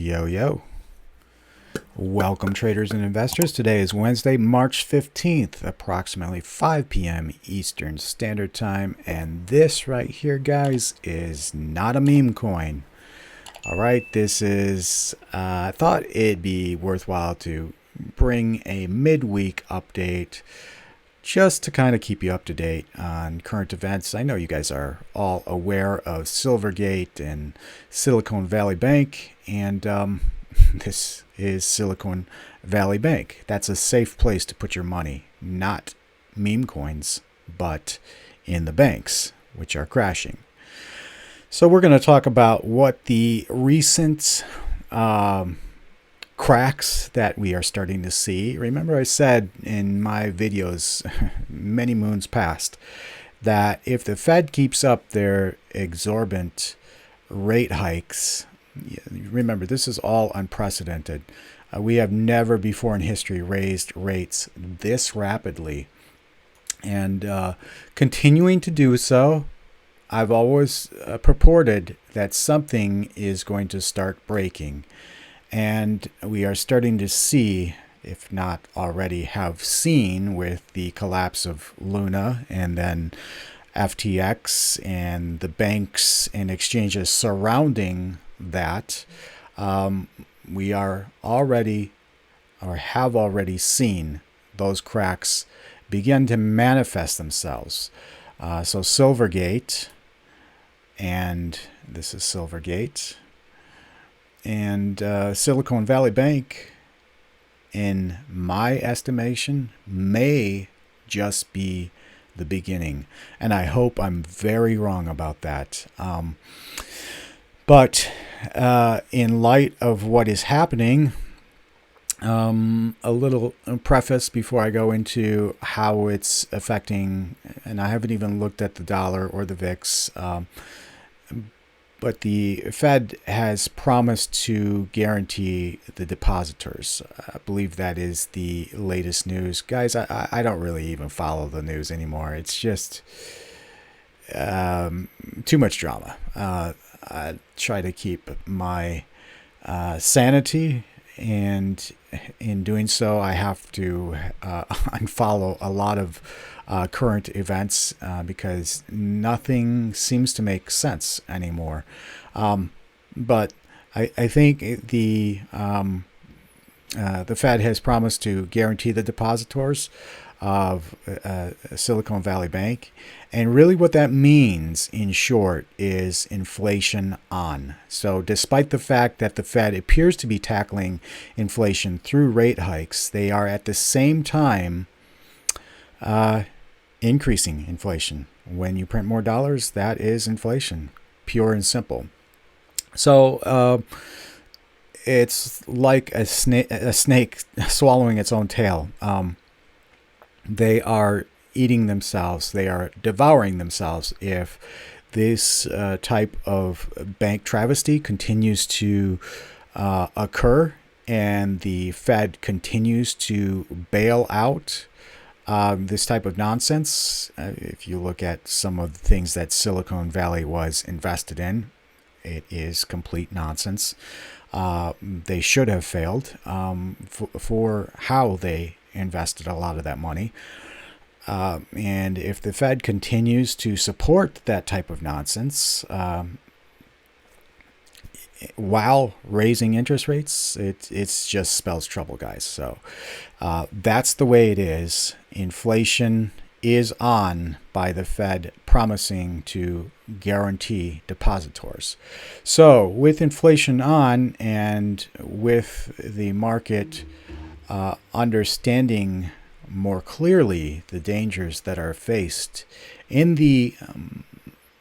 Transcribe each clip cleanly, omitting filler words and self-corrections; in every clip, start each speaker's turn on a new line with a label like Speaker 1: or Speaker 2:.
Speaker 1: Yo, yo. Welcome, traders and investors. Today is Wednesday, March 15th, approximately 5 p.m. Eastern Standard Time. And this right here, guys, is not a meme coin. All right, this is, I thought it'd be worthwhile to bring a midweek update just to kind of keep you up to date on current events. I know you guys are all aware of Silvergate and Silicon Valley Bank, and this is Silicon Valley Bank. That's a safe place to put your money, not meme coins, but in the banks, which are crashing. So we're going to talk about what the recent cracks that we are starting to see. Remember, I said in my videos many moons past that if the Fed keeps up their exorbitant rate hikes, remember, this is all unprecedented. We have never before in history raised rates this rapidly, and continuing to do so. I've always purported that something is going to start breaking. And we are starting to see, if not already have seen, with the collapse of Luna and then FTX and the banks and exchanges surrounding that, we are already or have already seen those cracks begin to manifest themselves. So Silvergate, and this is Silvergate, and Silicon Valley Bank, in my estimation, may just be the beginning. And I hope I'm very wrong about that. But in light of what is happening, a little preface before I go into how it's affecting, and I haven't even looked at the dollar or the VIX, but the Fed has promised to guarantee the depositors. I believe that is the latest news. Guys, I don't really even follow the news anymore. It's just too much drama. I try to keep my sanity, and in doing so, I have to unfollow a lot of current events because nothing seems to make sense anymore. But I think the Fed has promised to guarantee the depositors of Silicon Valley Bank. And really what that means, in short, is inflation on. So despite the fact that the Fed appears to be tackling inflation through rate hikes, they are at the same time increasing inflation. When you print more dollars, that is inflation, pure and simple. So it's like a snake swallowing its own tail. They are eating themselves. They are devouring themselves if this type of bank travesty continues to occur and the Fed continues to bail out this type of nonsense. If you look at some of the things that Silicon Valley was invested in, it is complete nonsense. They should have failed for how they invested a lot of that money. And if the Fed continues to support that type of nonsense while raising interest rates, it's just spells trouble, guys. So that's the way it is. Inflation is on by the Fed promising to guarantee depositors. So with inflation on, and with the market understanding more clearly the dangers that are faced in the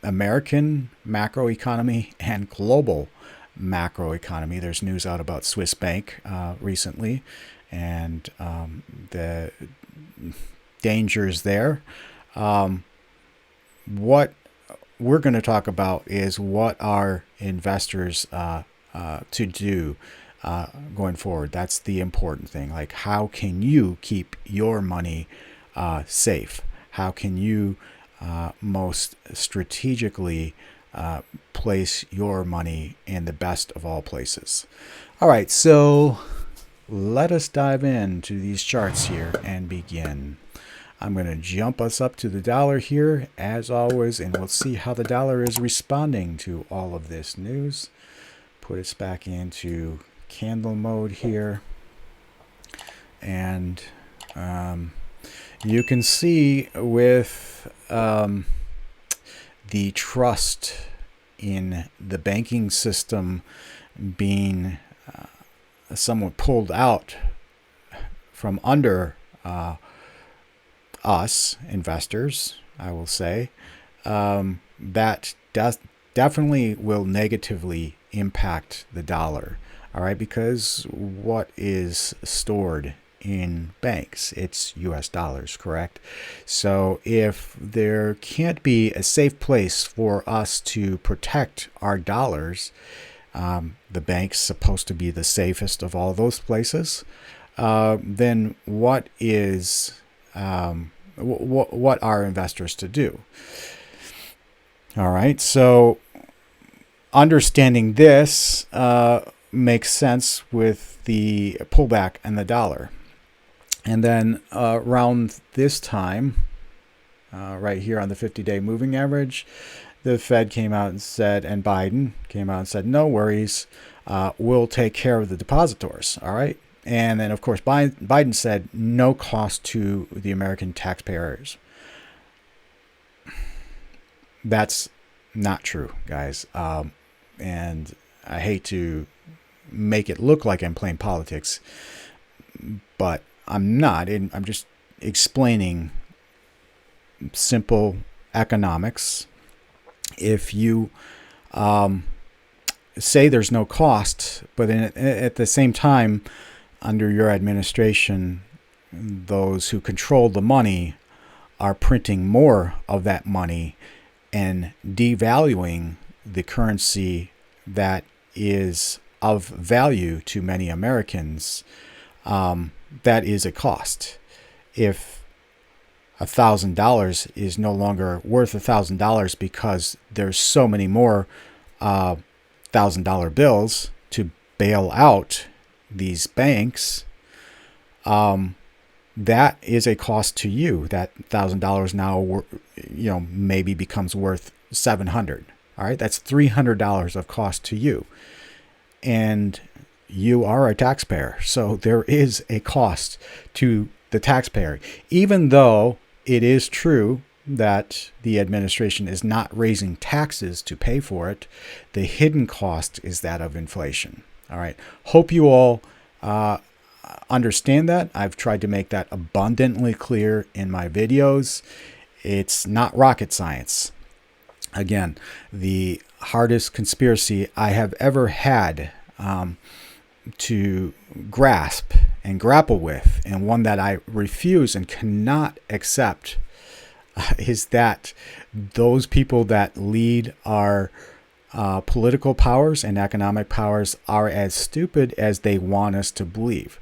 Speaker 1: American macroeconomy and global macroeconomy. There's news out about Swiss Bank recently, and the dangers there. What we're going to talk about is what are investors to do going forward. That's the important thing. Like, how can you keep your money safe? How can you most strategically place your money in the best of all places? All right, so let us dive into these charts here and begin. I'm going to jump us up to the dollar here, as always, and we'll see how the dollar is responding to all of this news. Put us back into candle mode here. And you can see with the trust in the banking system being somewhat pulled out from under us investors, I will say, that definitely will negatively impact the dollar. All right, because what is stored in banks? It's US dollars, correct? So if there can't be a safe place for us to protect our dollars, the bank's supposed to be the safest of all those places, then what is what are investors to do? All right, so understanding this makes sense with the pullback in the dollar. And then around this time, right here on the 50-day moving average, the Fed came out and said, and Biden came out and said, no worries, we'll take care of the depositors. All right. And then, of course, Biden said no cost to the American taxpayers. That's not true, guys. And I hate to make it look like I'm playing politics, but I'm not. I'm just explaining simple economics. If you say there's no cost, but at the same time, under your administration, those who control the money are printing more of that money and devaluing the currency that is of value to many Americans, that is a cost. If $1,000 is no longer worth $1,000 because there's so many more $1,000 bills to bail out these banks, that is a cost to you. That $1,000 now, maybe becomes worth $700. All right, that's $300 of cost to you, and you are a taxpayer. So there is a cost to the taxpayer, even though it is true that the administration is not raising taxes to pay for it. The hidden cost is that of inflation. All right. Hope you all understand that. I've tried to make that abundantly clear in my videos. It's not rocket science. Again, the hardest conspiracy I have ever had to grasp and grapple with, and one that I refuse and cannot accept, is that those people that lead our political powers and economic powers are as stupid as they want us to believe.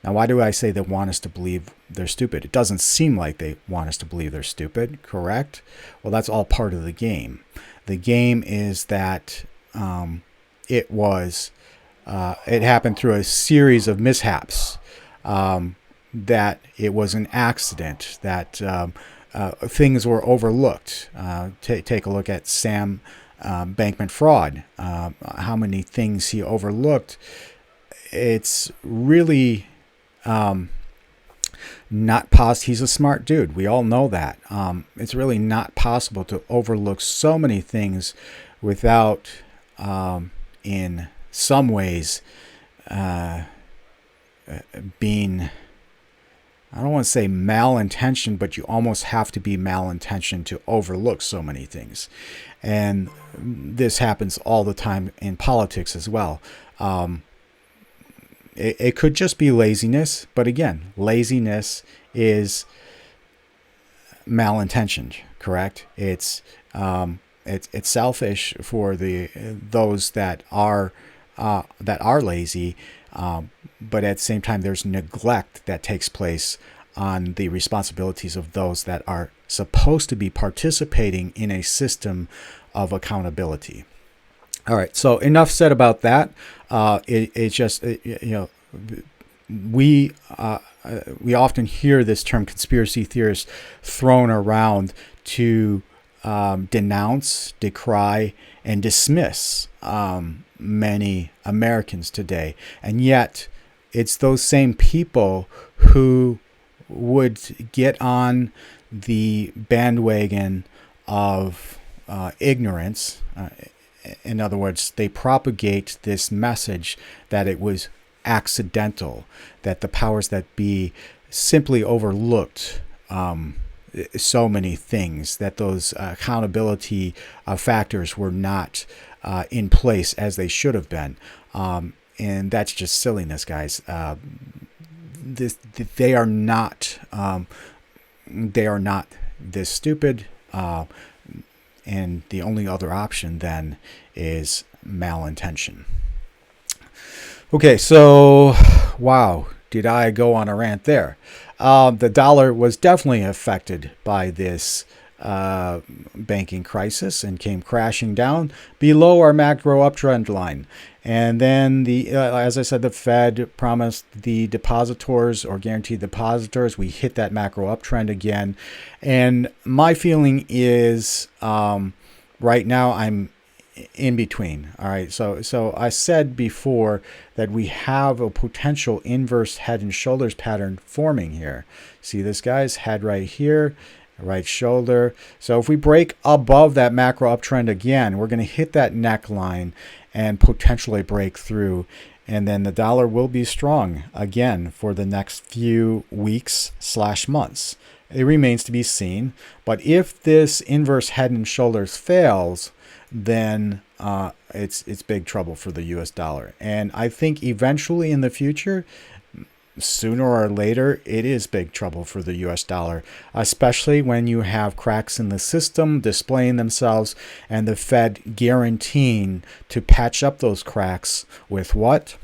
Speaker 1: Now, why do I say they want us to believe they're stupid? It doesn't seem like they want us to believe they're stupid, correct? Well, that's all part of the game. The game is that it happened through a series of mishaps, that it was an accident, that things were overlooked. Take a look at Sam Bankman-Fried, how many things he overlooked. It's really not possible. He's a smart dude. We all know that. It's really not possible to overlook so many things without, in some ways, being, I don't want to say malintentioned, but you almost have to be malintentioned to overlook so many things. And this happens all the time in politics as well. It could just be laziness, but again, laziness is malintentioned, correct? It's selfish for those that are lazy, but at the same time, there's neglect that takes place on the responsibilities of those that are supposed to be participating in a system of accountability. All right, so enough said about that. It's just we we often hear this term conspiracy theorist thrown around to denounce, decry, and dismiss many Americans today, and yet it's those same people who would get on the bandwagon of ignorance. In other words, they propagate this message that it was accidental, that the powers that be simply overlooked so many things, that those accountability factors were not in place as they should have been. And that's just silliness, guys. They are not this stupid. And the only other option then is malintention. Okay, so wow, did I go on a rant there? The dollar was definitely affected by this banking crisis and came crashing down below our macro uptrend line. And then as I said, the Fed promised the depositors or guaranteed depositors. We hit that macro uptrend again. And my feeling is right now I'm in between. All right. So I said before that we have a potential inverse head and shoulders pattern forming here. See this, guys? Head right here, right shoulder. So if we break above that macro uptrend again, we're going to hit that neckline and potentially break through. And then the dollar will be strong again for the next few weeks / months. It remains to be seen. But if this inverse head and shoulders fails, then it's big trouble for the US dollar. And I think eventually in the future, sooner or later, it is big trouble for the US dollar, especially when you have cracks in the system displaying themselves and the Fed guaranteeing to patch up those cracks with what?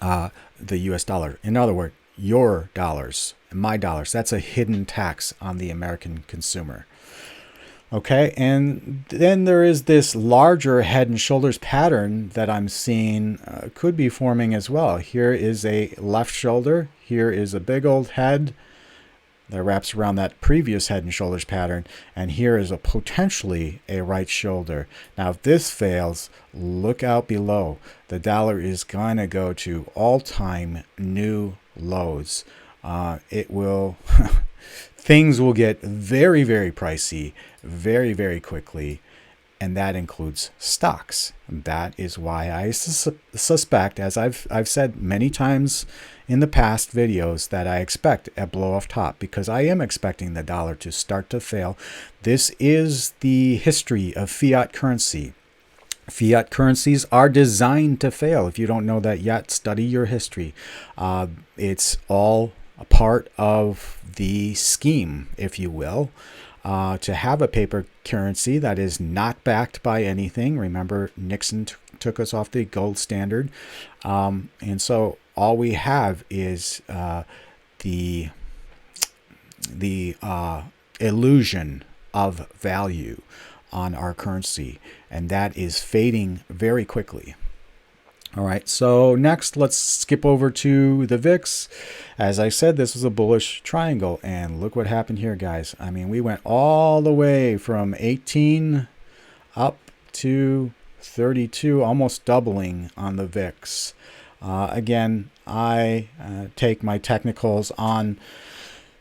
Speaker 1: The US dollar. In other words, your dollars and my dollars. That's a hidden tax on the American consumer. Okay, and then there is this larger head and shoulders pattern that I'm seeing could be forming as well. Here is a left shoulder. Here is a big old head that wraps around that previous head and shoulders pattern. And here is potentially a right shoulder. Now, if this fails, look out below. The dollar is going to go to all-time new lows. It will... Things will get very, very pricey very, very quickly, and that includes stocks. That is why I suspect, as I've said many times in the past videos, that I expect a blow off top, because I am expecting the dollar to start to fail. This is the history of fiat currency. Fiat currencies are designed to fail. If you don't know that yet, study your history. It's all a part of the scheme, if you will, to have a paper currency that is not backed by anything. Remember, Nixon took us off the gold standard. And so all we have is the illusion of value on our currency, and that is fading very quickly. All right, so next, let's skip over to the VIX. As I said, this was a bullish triangle, and look what happened here, guys. I mean, we went all the way from 18 up to 32, almost doubling on the VIX. Again, I take my technicals on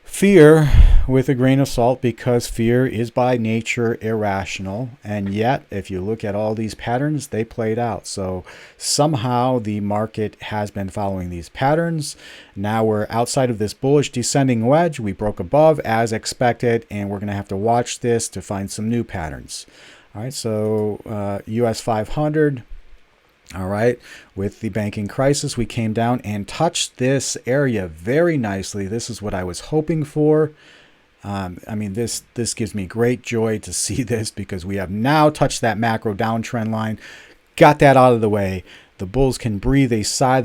Speaker 1: fear with a grain of salt, because fear is by nature irrational. And yet, if you look at all these patterns, they played out. So somehow the market has been following these patterns. Now we're outside of this bullish descending wedge. We broke above as expected, and we're going to have to watch this to find some new patterns. All right, so US 500. All right, with the banking crisis, we came down and touched this area very nicely. This is what I was hoping for. I mean, this gives me great joy to see this, because we have now touched that macro downtrend line, got that out of the way. The bulls can breathe a sigh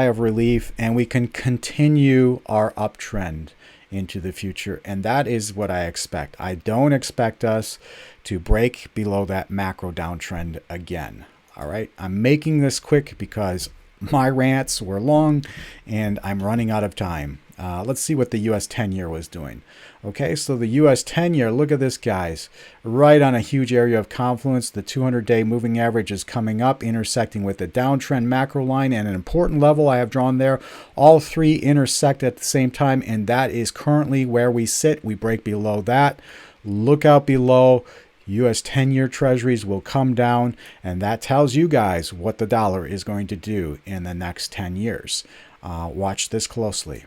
Speaker 1: of relief, and we can continue our uptrend into the future. And that is what I expect. I don't expect us to break below that macro downtrend again. All right, I'm making this quick because my rants were long and I'm running out of time. Let's see what the US 10-year was doing. Okay, so the US 10-year, look at this, guys. Right on a huge area of confluence. The 200-day moving average is coming up, intersecting with the downtrend macro line and an important level I have drawn there. All three intersect at the same time, and that is currently where we sit. We break below that. Look out below. US 10-year treasuries will come down, and that tells you guys what the dollar is going to do in the next 10 years. Watch this closely.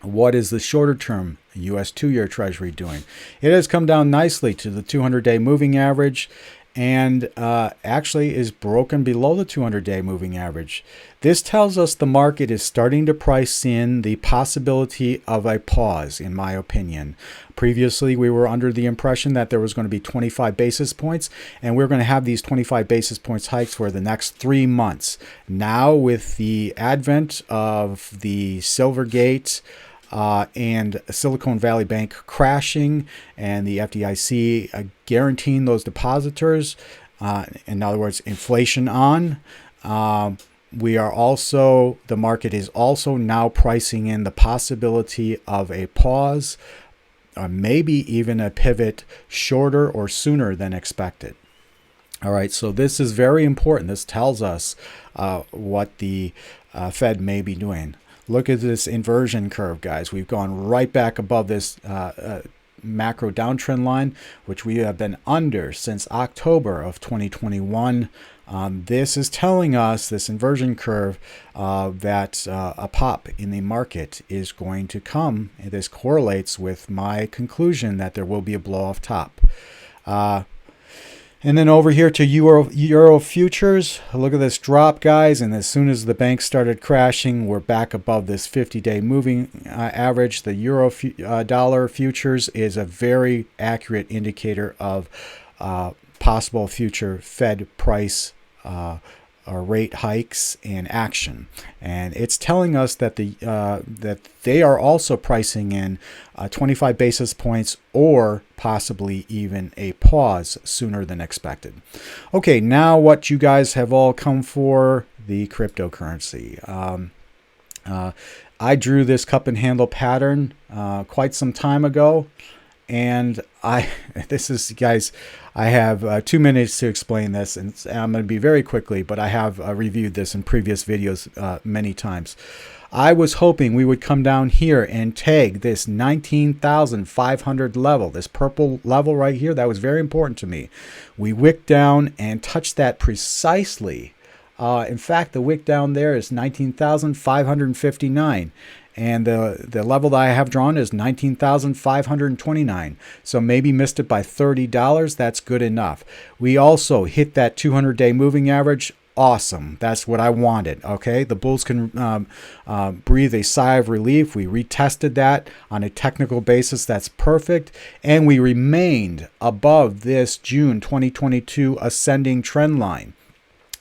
Speaker 1: What is the shorter term US 2-year treasury doing? It has come down nicely to the 200-day moving average and actually is broken below the 200-day moving average. This tells us the market is starting to price in the possibility of a pause, in my opinion. Previously, we were under the impression that there was going to be 25 basis points, and we're going to have these 25 basis points hikes for the next 3 months. Now, with the advent of the Silvergate and Silicon Valley Bank crashing and the FDIC guaranteeing those depositors, in other words, inflation on, the market is also now pricing in the possibility of a pause, or maybe even a pivot shorter or sooner than expected. All right, so this is very important. This tells us what the Fed may be doing. Look at this inversion curve, guys. We've gone right back above this macro downtrend line, which we have been under since October of 2021. This is telling us, this inversion curve, that a pop in the market is going to come. This correlates with my conclusion that there will be a blow-off top. And then over here to Euro futures, look at this drop, guys. And as soon as the banks started crashing, we're back above this 50-day moving average. The Euro dollar futures is a very accurate indicator of possible future Fed price or rate hikes in action, and it's telling us that that they are also pricing in 25 basis points or possibly even a pause sooner than expected. Okay, now what you guys have all come for, the cryptocurrency. I drew this cup and handle pattern quite some time ago, and this is, guys, I have 2 minutes to explain this, and I'm going to be very quickly, but I have reviewed this in previous videos many times. I was hoping we would come down here and tag this 19,500 level, this purple level right here. That was very important to me. We wicked down and touched that precisely. In fact, the wick down there is 19,559. And the level that I have drawn is 19,529. So maybe missed it by $30. That's good enough. We also hit that 200-day moving average. Awesome. That's what I wanted. Okay. The bulls can breathe a sigh of relief. We retested that on a technical basis. That's perfect. And we remained above this June 2022 ascending trend line.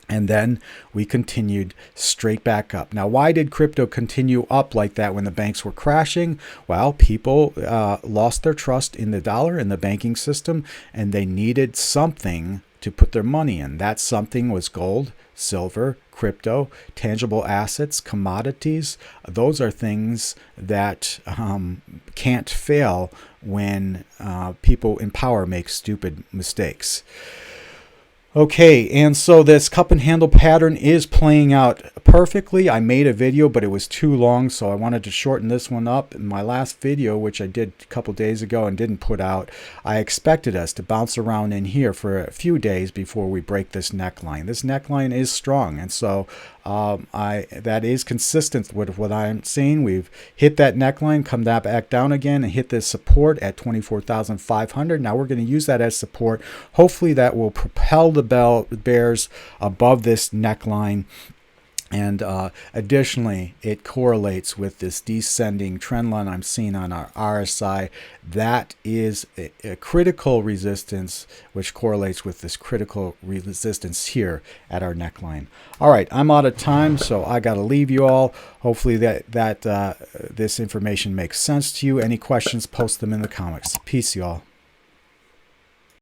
Speaker 1: And then we continued straight back up. Now, why did crypto continue up like that when the banks were crashing? Well, people lost their trust in the dollar and the banking system, and they needed something to put their money in. That something was gold, silver, crypto, tangible assets, commodities. Those are things that can't fail when people in power make stupid mistakes. Okay, and so this cup and handle pattern is playing out perfectly. I made a video, but it was too long, so I wanted to shorten this one up. In my last video, which I did a couple days ago and didn't put out, I expected us to bounce around in here for a few days before we break this neckline. This neckline is strong, and so that is consistent with what I'm seeing. We've hit that neckline, come back down again, and hit this support at 24,500. Now we're going to use that as support. Hopefully that will propel the bears above this neckline. And additionally, it correlates with this descending trend line I'm seeing on our RSI. That is a critical resistance, which correlates with this critical resistance here at our neckline. All right, I'm out of time, so I got to leave you all. Hopefully that this information makes sense to you. Any questions, post them in the comments. Peace, y'all.